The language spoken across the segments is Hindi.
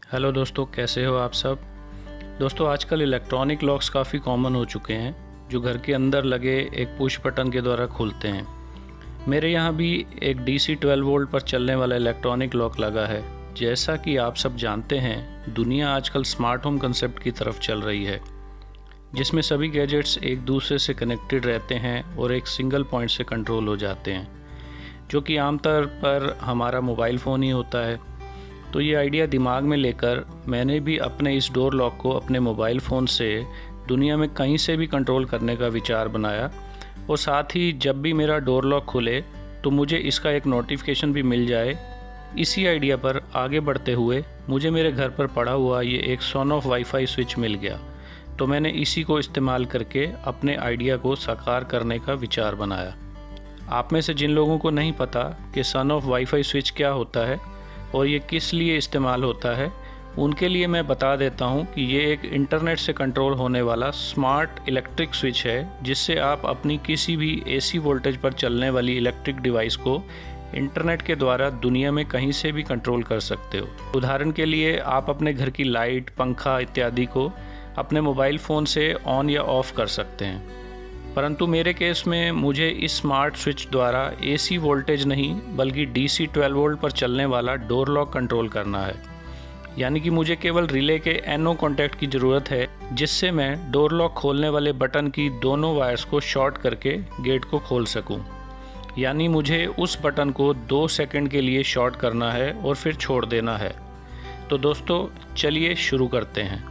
हेलो दोस्तों, कैसे हो आप सब। दोस्तों, आजकल इलेक्ट्रॉनिक लॉक्स काफ़ी कॉमन हो चुके हैं जो घर के अंदर लगे एक पुश बटन के द्वारा खुलते हैं। मेरे यहाँ भी एक DC 12 वोल्ट पर चलने वाला इलेक्ट्रॉनिक लॉक लगा है। जैसा कि आप सब जानते हैं, दुनिया आजकल स्मार्ट होम कंसेप्ट की तरफ चल रही है, जिसमें सभी गैजेट्स एक दूसरे से कनेक्टेड रहते हैं और एक सिंगल पॉइंट से कंट्रोल हो जाते हैं, जो कि आमतौर पर हमारा मोबाइल फ़ोन ही होता है। तो ये आइडिया दिमाग में लेकर मैंने भी अपने इस डोर लॉक को अपने मोबाइल फ़ोन से दुनिया में कहीं से भी कंट्रोल करने का विचार बनाया, और साथ ही जब भी मेरा डोर लॉक खुले तो मुझे इसका एक नोटिफिकेशन भी मिल जाए। इसी आइडिया पर आगे बढ़ते हुए मुझे मेरे घर पर पड़ा हुआ ये एक सोनॉफ वाईफाई स्विच मिल गया, तो मैंने इसी को इस्तेमाल करके अपने आइडिया को साकार करने का विचार बनाया। आप में से जिन लोगों को नहीं पता कि सोनॉफ वाईफाई स्विच क्या होता है और ये किस लिए इस्तेमाल होता है, उनके लिए मैं बता देता हूँ कि ये एक इंटरनेट से कंट्रोल होने वाला स्मार्ट इलेक्ट्रिक स्विच है, जिससे आप अपनी किसी भी AC वोल्टेज पर चलने वाली इलेक्ट्रिक डिवाइस को इंटरनेट के द्वारा दुनिया में कहीं से भी कंट्रोल कर सकते हो। उदाहरण के लिए, आप अपने घर की लाइट, पंखा इत्यादि को अपने मोबाइल फ़ोन से ऑन या ऑफ़ कर सकते हैं। परंतु मेरे केस में मुझे इस स्मार्ट स्विच द्वारा AC वोल्टेज नहीं बल्कि DC 12 वोल्ट पर चलने वाला डोर लॉक कंट्रोल करना है। यानी कि मुझे केवल रिले के NO कॉन्टैक्ट की ज़रूरत है, जिससे मैं डोर लॉक खोलने वाले बटन की दोनों वायर्स को शॉर्ट करके गेट को खोल सकूं। यानी मुझे उस बटन को 2 सेकंड के लिए शॉर्ट करना है और फिर छोड़ देना है। तो दोस्तों, चलिए शुरू करते हैं।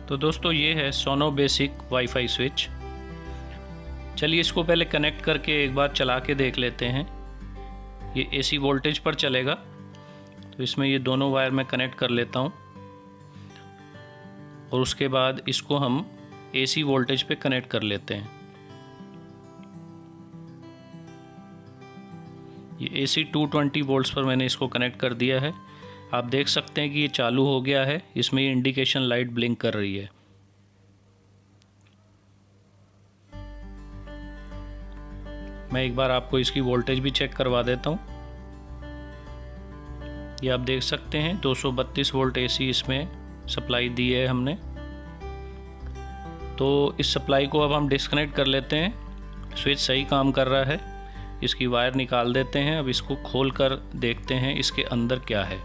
तो दोस्तों, ये है सोनो बेसिक वाईफाई स्विच। चलिए इसको पहले कनेक्ट करके एक बार चला के देख लेते हैं। ये AC वोल्टेज पर चलेगा, तो इसमें ये दोनों वायर मैं कनेक्ट कर लेता हूँ और उसके बाद इसको हम AC वोल्टेज पे कनेक्ट कर लेते हैं। ये AC 220 वोल्ट्स पर मैंने इसको कनेक्ट कर दिया है। आप देख सकते हैं कि ये चालू हो गया है, इसमें ये इंडिकेशन लाइट ब्लिंक कर रही है। मैं एक बार आपको इसकी वोल्टेज भी चेक करवा देता हूँ। ये आप देख सकते हैं 232 वोल्ट AC इसमें सप्लाई दी है हमने। तो इस सप्लाई को अब हम डिस्कनेक्ट कर लेते हैं। स्विच सही काम कर रहा है, इसकी वायर निकाल देते हैं। अब इसको खोल कर देखते हैं इसके अंदर क्या है।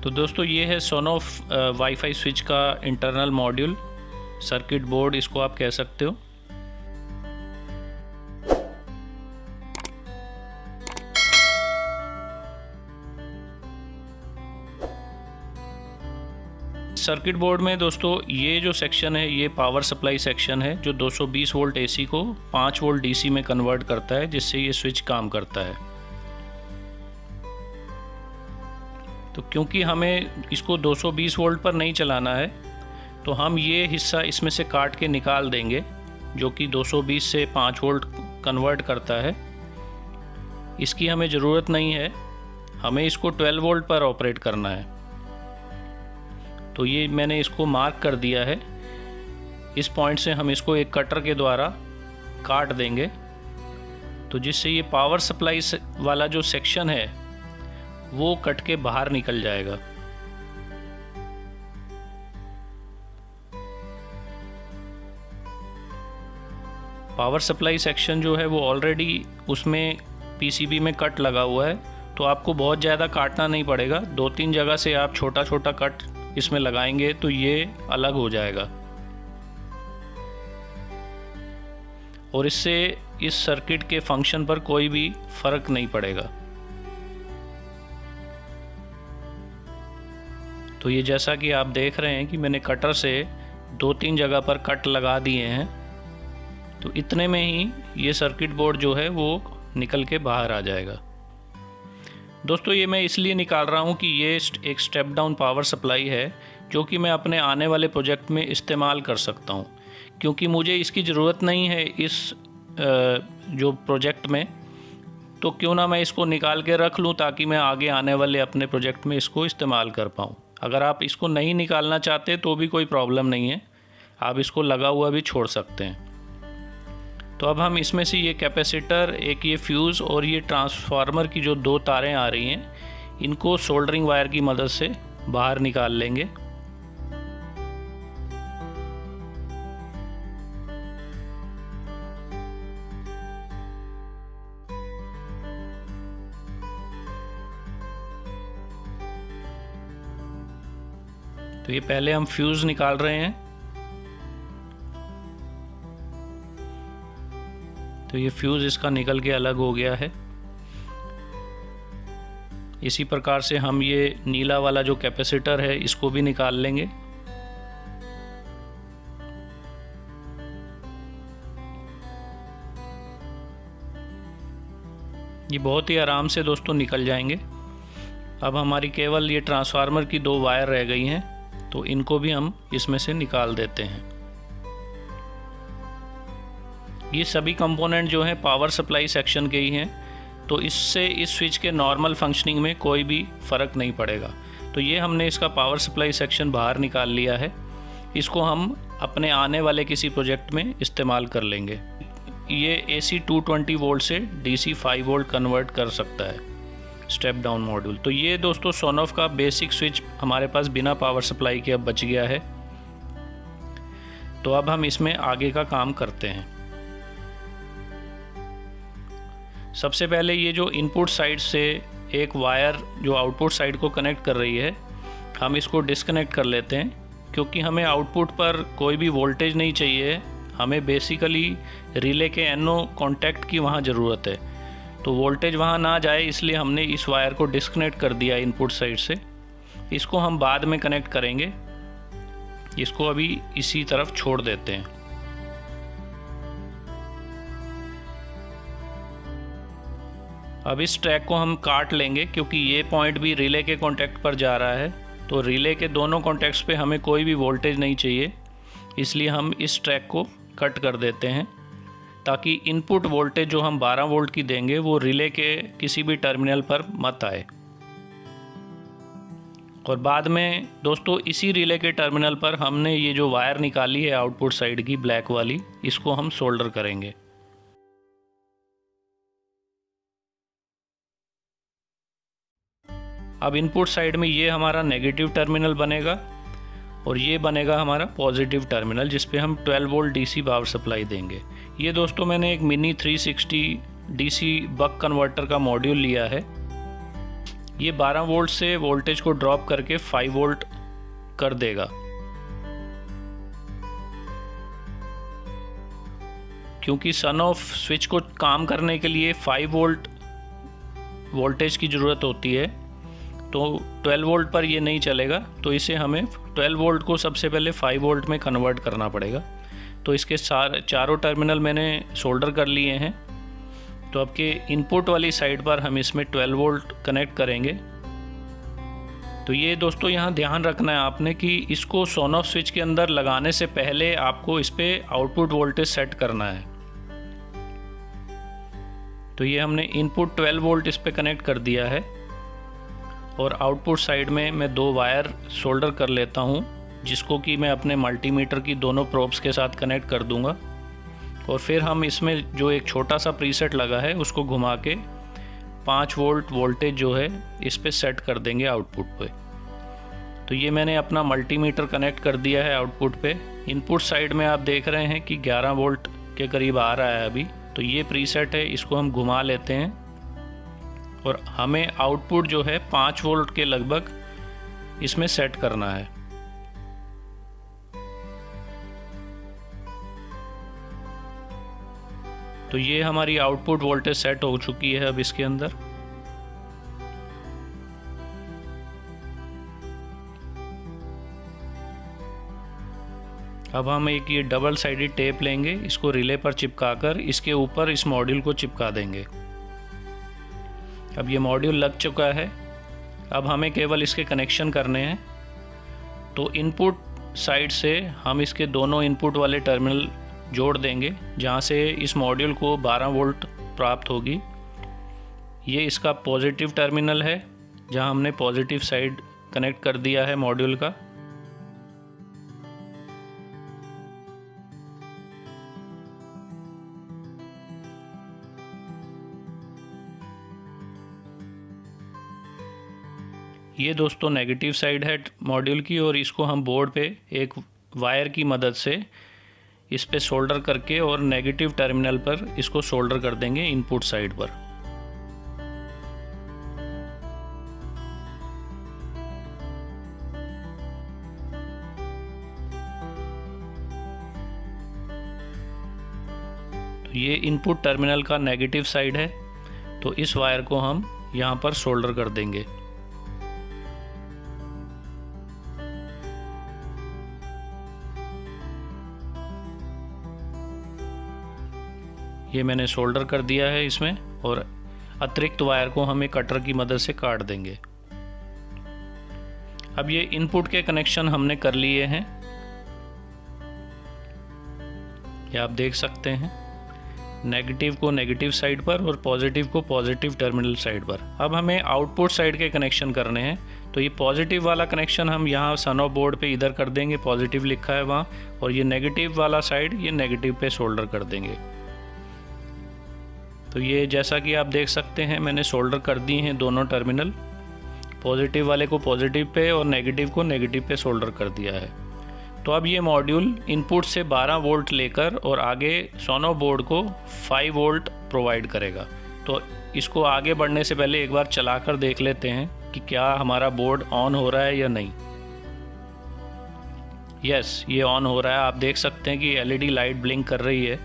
तो दोस्तों, ये है सोनॉफ वाईफाई स्विच का इंटरनल मॉड्यूल, सर्किट बोर्ड इसको आप कह सकते हो। सर्किट बोर्ड में दोस्तों ये जो सेक्शन है, ये पावर सप्लाई सेक्शन है, जो 220 वोल्ट AC को 5 वोल्ट DC में कन्वर्ट करता है, जिससे ये स्विच काम करता है। तो क्योंकि हमें इसको 220 वोल्ट पर नहीं चलाना है, तो हम ये हिस्सा इसमें से काट के निकाल देंगे, जो कि 220 से 5 वोल्ट कन्वर्ट करता है। इसकी हमें ज़रूरत नहीं है, हमें इसको 12 वोल्ट पर ऑपरेट करना है। तो ये मैंने इसको मार्क कर दिया है। इस पॉइंट से हम इसको एक कटर के द्वारा काट देंगे, तो जिससे ये पावर सप्लाई वाला जो सेक्शन है वो कट के बाहर निकल जाएगा। पावर सप्लाई सेक्शन जो है वो ऑलरेडी उसमें PCB में कट लगा हुआ है, तो आपको बहुत ज़्यादा काटना नहीं पड़ेगा। 2-3 जगह से आप छोटा छोटा कट इसमें लगाएंगे तो ये अलग हो जाएगा, और इससे इस सर्किट के फंक्शन पर कोई भी फर्क नहीं पड़ेगा। तो ये जैसा कि आप देख रहे हैं कि मैंने कटर से 2-3 जगह पर कट लगा दिए हैं, तो इतने में ही ये सर्किट बोर्ड जो है वो निकल के बाहर आ जाएगा। दोस्तों, ये मैं इसलिए निकाल रहा हूँ कि ये एक स्टेप डाउन पावर सप्लाई है, जो कि मैं अपने आने वाले प्रोजेक्ट में इस्तेमाल कर सकता हूँ। क्योंकि मुझे इसकी ज़रूरत नहीं है इस जो प्रोजेक्ट में, तो क्यों ना मैं इसको निकाल के रख लूँ ताकि मैं आगे आने वाले अपने प्रोजेक्ट में इसको इस्तेमाल कर पाऊँ। अगर आप इसको नहीं निकालना चाहते तो भी कोई प्रॉब्लम नहीं है, आप इसको लगा हुआ भी छोड़ सकते हैं। तो अब हम इसमें से ये कैपेसिटर, एक ये फ्यूज़ और ये ट्रांसफार्मर की जो 2 तारें आ रही हैं, इनको सोल्डरिंग वायर की मदद से बाहर निकाल लेंगे। तो ये पहले हम फ्यूज़ निकाल रहे हैं। तो ये फ्यूज़ इसका निकल के अलग हो गया है। इसी प्रकार से हम ये नीला वाला जो कैपेसिटर है इसको भी निकाल लेंगे। ये बहुत ही आराम से दोस्तों निकल जाएंगे। अब हमारी केवल ये ट्रांसफार्मर की 2 वायर रह गई हैं, तो इनको भी हम इसमें से निकाल देते हैं। ये सभी कंपोनेंट जो हैं पावर सप्लाई सेक्शन के ही हैं, तो इससे इस स्विच के नॉर्मल फंक्शनिंग में कोई भी फ़र्क नहीं पड़ेगा। तो ये हमने इसका पावर सप्लाई सेक्शन बाहर निकाल लिया है। इसको हम अपने आने वाले किसी प्रोजेक्ट में इस्तेमाल कर लेंगे। ये AC 220 वोल्ट से DC 5 वोल्ट कन्वर्ट कर सकता है, स्टेप डाउन मॉड्यूल। तो ये दोस्तों सोनोफ का बेसिक स्विच हमारे पास बिना पावर सप्लाई के अब बच गया है। तो अब हम इसमें आगे का काम करते हैं। सबसे पहले ये जो इनपुट साइड से एक वायर जो आउटपुट साइड को कनेक्ट कर रही है, हम इसको डिस्कनेक्ट कर लेते हैं, क्योंकि हमें आउटपुट पर कोई भी वोल्टेज नहीं चाहिए। हमें बेसिकली रिले के NO कॉन्टैक्ट की वहाँ ज़रूरत है। तो वोल्टेज वहाँ ना जाए इसलिए हमने इस वायर को डिस्कनेक्ट कर दिया इनपुट साइड से। इसको हम बाद में कनेक्ट करेंगे। इसको अभी इसी तरफ छोड़ देते हैं। अब इस ट्रैक को हम काट लेंगे, क्योंकि ये पॉइंट भी रिले के कॉन्टैक्ट पर जा रहा है। तो रिले के दोनों कॉन्टैक्ट्स पे हमें कोई भी वोल्टेज नहीं चाहिए, इसलिए हम इस ट्रैक को कट कर देते हैं, ताकि इनपुट वोल्टेज जो हम 12 वोल्ट की देंगे वो रिले के किसी भी टर्मिनल पर मत आए। और बाद में दोस्तों इसी रिले के टर्मिनल पर हमने ये जो वायर निकाली है आउटपुट साइड की ब्लैक वाली, इसको हम सोल्डर करेंगे। अब इनपुट साइड में ये हमारा नेगेटिव टर्मिनल बनेगा और ये बनेगा हमारा पॉजिटिव टर्मिनल, जिस पे हम 12 वोल्ट DC पावर सप्लाई देंगे। ये दोस्तों मैंने एक मिनी 360 DC बक कन्वर्टर का मॉड्यूल लिया है। ये 12 वोल्ट से वोल्टेज को ड्रॉप करके 5 वोल्ट कर देगा, क्योंकि सन ऑफ स्विच को काम करने के लिए 5 वोल्ट वोल्टेज की ज़रूरत होती है। तो 12 वोल्ट पर ये नहीं चलेगा, तो इसे हमें 12 वोल्ट को सबसे पहले 5 वोल्ट में कन्वर्ट करना पड़ेगा। तो इसके चारों टर्मिनल मैंने सोल्डर कर लिए हैं। तो आपके इनपुट वाली साइड पर हम इसमें 12 वोल्ट कनेक्ट करेंगे। तो ये दोस्तों यहाँ ध्यान रखना है आपने कि इसको सोन ऑफ स्विच के अंदर लगाने से पहले आपको इस पर आउटपुट वोल्टेज सेट करना है। तो ये हमने इनपुट 12 वोल्ट इस पर कनेक्ट कर दिया है और आउटपुट साइड में मैं 2 वायर सोल्डर कर लेता हूँ, जिसको कि मैं अपने मल्टीमीटर की दोनों प्रोब्स के साथ कनेक्ट कर दूँगा। और फिर हम इसमें जो एक छोटा सा प्रीसेट लगा है उसको घुमा के 5 वोल्ट वोल्टेज जो है इस पे सेट कर देंगे आउटपुट पे। तो ये मैंने अपना मल्टीमीटर कनेक्ट कर दिया है आउटपुट पे। इनपुट साइड में आप देख रहे हैं कि 11 वोल्ट के करीब आ रहा है अभी। तो ये प्रीसेट है, इसको हम घुमा लेते हैं और हमें आउटपुट जो है 5 वोल्ट के लगभग इसमें सेट करना है। तो ये हमारी आउटपुट वोल्टेज सेट हो चुकी है अब इसके अंदर। अब हम एक ये डबल साइडेड टेप लेंगे, इसको रिले पर चिपकाकर इसके ऊपर इस मॉड्यूल को चिपका देंगे। अब ये मॉड्यूल लग चुका है। अब हमें केवल इसके कनेक्शन करने हैं। तो इनपुट साइड से हम इसके दोनों इनपुट वाले टर्मिनल जोड़ देंगे, जहाँ से इस मॉड्यूल को 12 वोल्ट प्राप्त होगी। ये इसका पॉजिटिव टर्मिनल है, जहाँ हमने पॉजिटिव साइड कनेक्ट कर दिया है मॉड्यूल का। ये दोस्तों नेगेटिव साइड है मॉड्यूल की, और इसको हम बोर्ड पे एक वायर की मदद से इस पे सोल्डर करके और नेगेटिव टर्मिनल पर इसको सोल्डर कर देंगे इनपुट साइड पर। तो ये इनपुट टर्मिनल का नेगेटिव साइड है, तो इस वायर को हम यहाँ पर सोल्डर कर देंगे। ये मैंने सोल्डर कर दिया है इसमें, और अतिरिक्त वायर को हम एक कटर की मदद से काट देंगे। अब ये इनपुट के कनेक्शन हमने कर लिए हैं, ये आप देख सकते हैं, नेगेटिव को नेगेटिव साइड पर और पॉजिटिव को पॉजिटिव टर्मिनल साइड पर। अब हमें आउटपुट साइड के कनेक्शन करने हैं, तो ये पॉजिटिव वाला कनेक्शन हम यहाँ सन ऑफ बोर्ड पे इधर कर देंगे, पॉजिटिव लिखा है वहाँ, और ये नेगेटिव वाला साइड ये नेगेटिव पे सोल्डर कर देंगे। तो ये जैसा कि आप देख सकते हैं मैंने सोल्डर कर दिए हैं दोनों टर्मिनल, पॉजिटिव वाले को पॉजिटिव पे और नेगेटिव को नेगेटिव पे सोल्डर कर दिया है। तो अब ये मॉड्यूल इनपुट से 12 वोल्ट लेकर और आगे सोनो बोर्ड को 5 वोल्ट प्रोवाइड करेगा। तो इसको आगे बढ़ने से पहले एक बार चलाकर देख लेते हैं कि क्या हमारा बोर्ड ऑन हो रहा है या नहीं। यस, ये ऑन हो रहा है। आप देख सकते हैं कि एलईडी लाइट ब्लिंक कर रही है।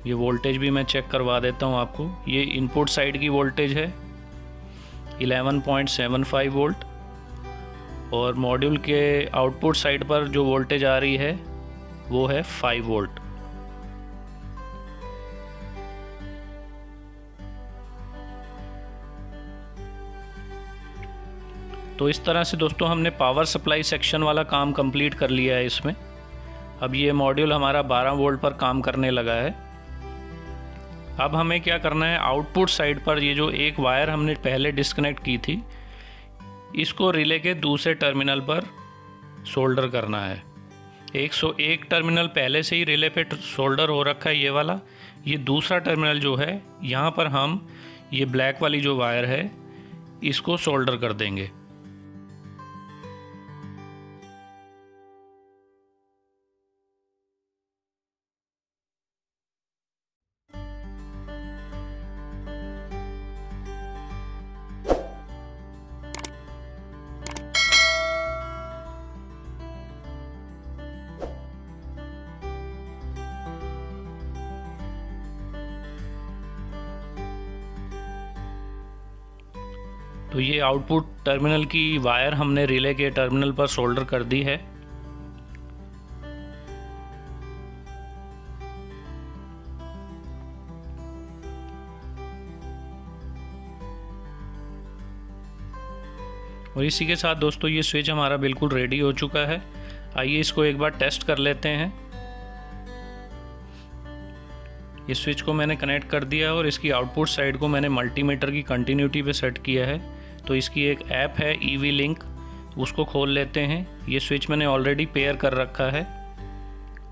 ये वोल्टेज भी मैं चेक करवा देता हूँ आपको। ये इनपुट साइड की वोल्टेज है 11.75 वोल्ट, और मॉड्यूल के आउटपुट साइड पर जो वोल्टेज आ रही है वो है 5 वोल्ट। तो इस तरह से दोस्तों हमने पावर सप्लाई सेक्शन वाला काम कंप्लीट कर लिया है इसमें। अब ये मॉड्यूल हमारा 12 वोल्ट पर काम करने लगा है। अब हमें क्या करना है, आउटपुट साइड पर ये जो एक वायर हमने पहले डिस्कनेक्ट की थी, इसको रिले के दूसरे टर्मिनल पर सोल्डर करना है। 101 टर्मिनल पहले से ही रिले पे सोल्डर हो रखा है ये वाला। ये दूसरा टर्मिनल जो है, यहाँ पर हम ये ब्लैक वाली जो वायर है इसको सोल्डर कर देंगे। तो ये आउटपुट टर्मिनल की वायर हमने रिले के टर्मिनल पर सोल्डर कर दी है। और इसी के साथ दोस्तों ये स्विच हमारा बिल्कुल रेडी हो चुका है। आइए इसको एक बार टेस्ट कर लेते हैं। इस स्विच को मैंने कनेक्ट कर दिया है और इसकी आउटपुट साइड को मैंने मल्टीमीटर की कंटिन्यूटी पे सेट किया है। तो इसकी एक ऐप है ईवी लिंक, उसको खोल लेते हैं। ये स्विच मैंने ऑलरेडी पेयर कर रखा है,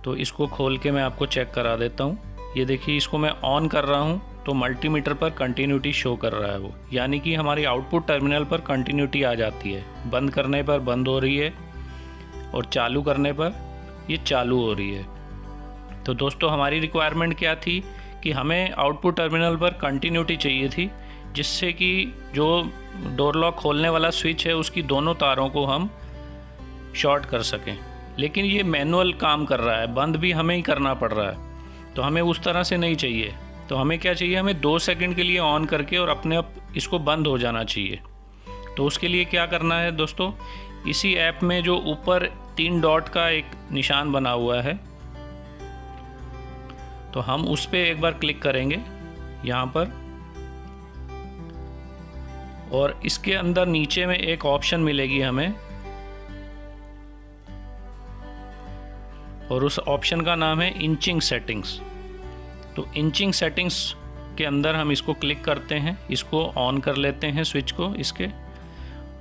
तो इसको खोल के मैं आपको चेक करा देता हूँ। ये देखिए, इसको मैं ऑन कर रहा हूँ तो मल्टीमीटर पर कंटिन्यूटी शो कर रहा है वो, यानी कि हमारी आउटपुट टर्मिनल पर कंटिन्यूटी आ जाती है। बंद करने पर बंद हो रही है और चालू करने पर ये चालू हो रही है। तो दोस्तों हमारी रिक्वायरमेंट क्या थी कि हमें आउटपुट टर्मिनल पर कंटिन्यूटी चाहिए थी, जिससे कि जो डोर लॉक खोलने वाला स्विच है उसकी दोनों तारों को हम शॉर्ट कर सकें। लेकिन ये मैनुअल काम कर रहा है, बंद भी हमें ही करना पड़ रहा है। तो हमें उस तरह से नहीं चाहिए। तो हमें क्या चाहिए, हमें 2 सेकंड के लिए ऑन करके और अपने आप इसको बंद हो जाना चाहिए। तो उसके लिए क्या करना है दोस्तों, इसी ऐप में जो ऊपर 3 डॉट का एक निशान बना हुआ है, तो हम उस पर एक बार क्लिक करेंगे यहाँ पर, और इसके अंदर नीचे में एक ऑप्शन मिलेगी हमें, और उस ऑप्शन का नाम है इंचिंग सेटिंग्स। तो इंचिंग सेटिंग्स के अंदर हम इसको क्लिक करते हैं, इसको ऑन कर लेते हैं स्विच को इसके,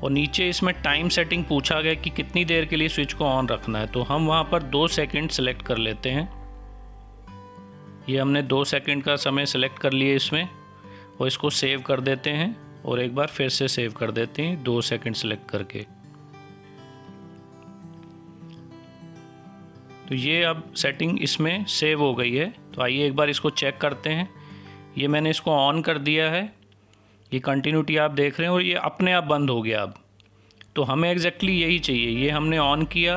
और नीचे इसमें टाइम सेटिंग पूछा गया कि कितनी देर के लिए स्विच को ऑन रखना है। तो हम वहाँ पर 2 सेकंड सेलेक्ट कर लेते हैं। ये हमने 2 सेकंड का समय सेलेक्ट कर लिए इसमें, और इसको सेव कर देते हैं और एक बार फिर से सेव कर देते हैं 2 सेकंड सेलेक्ट करके। तो ये अब सेटिंग इसमें सेव हो गई है। तो आइए एक बार इसको चेक करते हैं। ये मैंने इसको ऑन कर दिया है, ये कंटिन्यूटी आप देख रहे हैं, और ये अपने आप बंद हो गया अब। तो हमें एग्जैक्टली यही चाहिए, ये हमने ऑन किया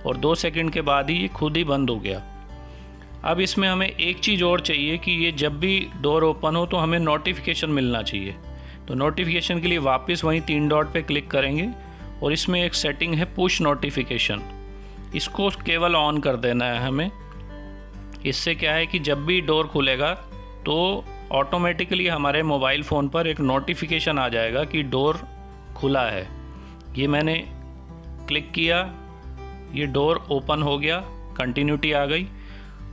और 2 सेकंड के बाद ही ये खुद ही बंद हो गया। अब इसमें हमें एक चीज़ और चाहिए कि ये जब भी डोर ओपन हो तो हमें नोटिफिकेशन मिलना चाहिए। तो नोटिफिकेशन के लिए वापस वहीं 3 डॉट पे क्लिक करेंगे, और इसमें एक सेटिंग है पुश नोटिफिकेशन, इसको केवल ऑन कर देना है हमें। इससे क्या है कि जब भी डोर खुलेगा तो ऑटोमेटिकली हमारे मोबाइल फ़ोन पर एक नोटिफिकेशन आ जाएगा कि डोर खुला है। ये मैंने क्लिक किया, ये डोर ओपन हो गया, कंटिन्यूटी आ गई,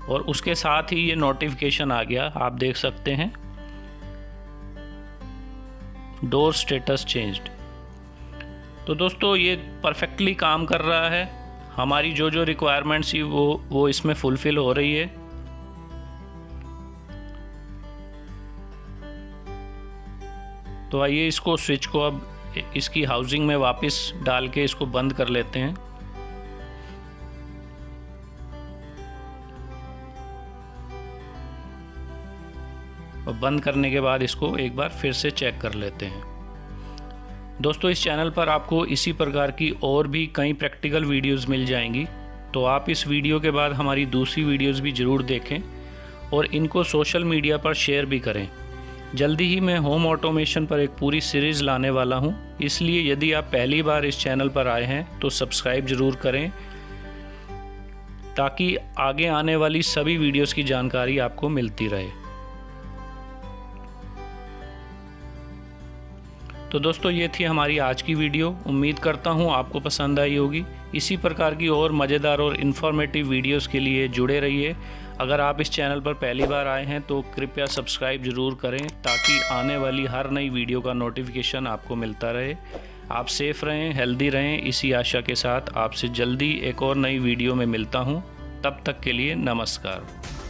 और उसके साथ ही ये नोटिफिकेशन आ गया, आप देख सकते हैं डोर स्टेटस चेंज्ड। तो दोस्तों ये परफेक्टली काम कर रहा है, हमारी जो जो रिक्वायरमेंट्स थी वो इसमें फुलफ़िल हो रही है। तो आइए इसको स्विच को अब इसकी हाउसिंग में वापस डाल के इसको बंद कर लेते हैं। और बंद करने के बाद इसको एक बार फिर से चेक कर लेते हैं। दोस्तों इस चैनल पर आपको इसी प्रकार की और भी कई प्रैक्टिकल वीडियोस मिल जाएंगी, तो आप इस वीडियो के बाद हमारी दूसरी वीडियोस भी ज़रूर देखें और इनको सोशल मीडिया पर शेयर भी करें। जल्दी ही मैं होम ऑटोमेशन पर एक पूरी सीरीज़ लाने वाला हूं, इसलिए यदि आप पहली बार इस चैनल पर आए हैं तो सब्सक्राइब ज़रूर करें, ताकि आगे आने वाली सभी वीडियोस की जानकारी आपको मिलती रहे। तो दोस्तों ये थी हमारी आज की वीडियो, उम्मीद करता हूँ आपको पसंद आई होगी। इसी प्रकार की और मज़ेदार और इन्फॉर्मेटिव वीडियोस के लिए जुड़े रहिए। अगर आप इस चैनल पर पहली बार आए हैं तो कृपया सब्सक्राइब ज़रूर करें, ताकि आने वाली हर नई वीडियो का नोटिफिकेशन आपको मिलता रहे। आप सेफ़ रहें, हेल्दी रहें, इसी आशा के साथ आपसे जल्दी एक और नई वीडियो में मिलता हूँ। तब तक के लिए नमस्कार।